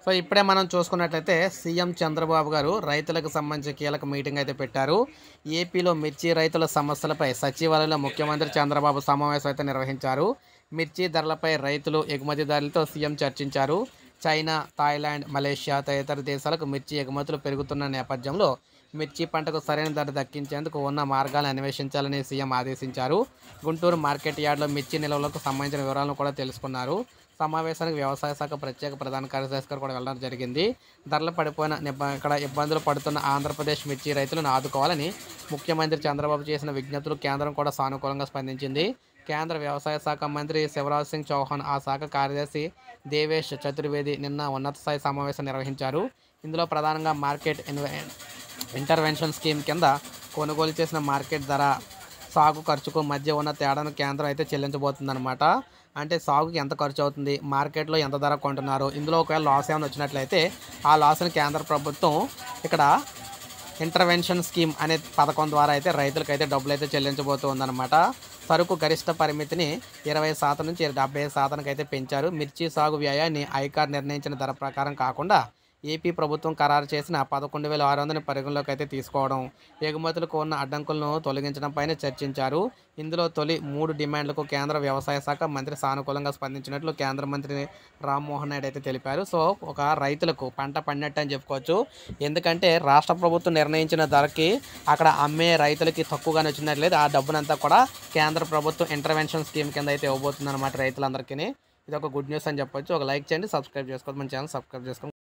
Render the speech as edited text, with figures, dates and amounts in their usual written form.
So ఇప్పుడే మనం చూసుకున్నట్లయితే సీఎం చంద్రబాబు గారు రైతులకు సంబంధించి కీలక మీటింగ్ అయితే పెట్టారు. ఏపీలో మిర్చి రైతుల సమస్యలపై సచివాలయంలో ముఖ్యమంత్రి చంద్రబాబు సమావేశం అయితే నిర్వహించారు. మిర్చి ధరలపై రైతులు, ఎగుమతిదారులతో సీఎం చర్చించారు. చైనా, థాయిలాండ్, మలేషియా తదితర దేశాలకు మిర్చి ఎగుమతులు పెరుగుతున్న నేపథ్యంలో మిర్చి పంటకు సరైన ధర దక్కించేందుకు ఉన్న మార్గాలను అన్వేషించాలని సీఎం ఆదేశించారు. గుంటూరు మార్కెట్ యార్డ్లో మిర్చి నిల్వలకు సంబంధించిన వివరాలను కూడా తెలుసుకున్నారు. సమావేశానికి వ్యవసాయ శాఖ ప్రత్యేక ప్రధాన కార్యదర్శి గారు కూడా వెళ్ళడం జరిగింది. ధరలు పడిపోయిన ఇక్కడ ఇబ్బందులు పడుతున్న ఆంధ్రప్రదేశ్ మిర్చి రైతులను ఆదుకోవాలని ముఖ్యమంత్రి చంద్రబాబు చేసిన విజ్ఞప్తులు కేంద్రం కూడా సానుకూలంగా స్పందించింది. కేంద్ర వ్యవసాయ శాఖ మంత్రి శివరాజ్ సింగ్ చౌహాన్, ఆ శాఖ కార్యదర్శి దేవేష్ చతుర్వేది నిన్న ఉన్నత స్థాయి సమావేశం నిర్వహించారు. ఇందులో ప్రధానంగా మార్కెట్ ఇంటర్వెన్షన్ స్కీమ్ కింద కొనుగోలు చేసిన మార్కెట్ ధర, సాగు ఖర్చుకు మధ్య ఉన్న తేడాను కేంద్రం అయితే చెల్లించబోతుందన్నమాట. అంటే సాగుకి ఎంత ఖర్చు అవుతుంది, మార్కెట్లో ఎంత ధర కొంటున్నారు, ఇందులో ఒకవేళ లాస్ ఏమైనా వచ్చినట్లయితే ఆ లాస్ని కేంద్ర ప్రభుత్వం ఇక్కడ ఇంటర్వెన్షన్ స్కీమ్ అనే పథకం ద్వారా అయితే రైతులకైతే డబ్బులు అయితే చెల్లించబోతుందన్నమాట. సరుకు గరిష్ట పరిమితిని 20% నుంచి 75% అయితే పెంచారు. మిర్చి సాగు వ్యయాన్ని ఐకార్ నిర్ణయించిన ధర ప్రకారం కాకుండా ఏపీ ప్రభుత్వం ఖరారు చేసిన 11,600 పరిగణలోకి అయితే తీసుకోవడం, ఎగుమతులకు ఉన్న అడ్డంకులను తొలగించడంపైన చర్చించారు. ఇందులో తొలి 3 డిమాండ్లకు కేంద్ర వ్యవసాయ శాఖ మంత్రి సానుకూలంగా స్పందించినట్లు కేంద్ర మంత్రి రామ్మోహన్ నాయుడు అయితే తెలిపారు. సో ఒక రైతులకు పంట పండినట్టు అని చెప్పుకోవచ్చు. ఎందుకంటే రాష్ట్ర ప్రభుత్వం నిర్ణయించిన ధరకి అక్కడ అమ్మే రైతులకి తక్కువగానే వచ్చినట్లయితే ఆ డబ్బునంతా కూడా కేంద్ర ప్రభుత్వం ఇంటర్వెన్షన్ స్కీమ్ కింద అయితే ఇవ్వబోతుంది అనమాట రైతులందరికీ. ఇది ఒక గుడ్ న్యూస్ అని చెప్పొచ్చు. ఒక లైక్ చేయండి, సబ్స్క్రైబ్ చేసుకోండి, మన ఛానల్ సబ్స్క్రైబ్ చేసుకోండి.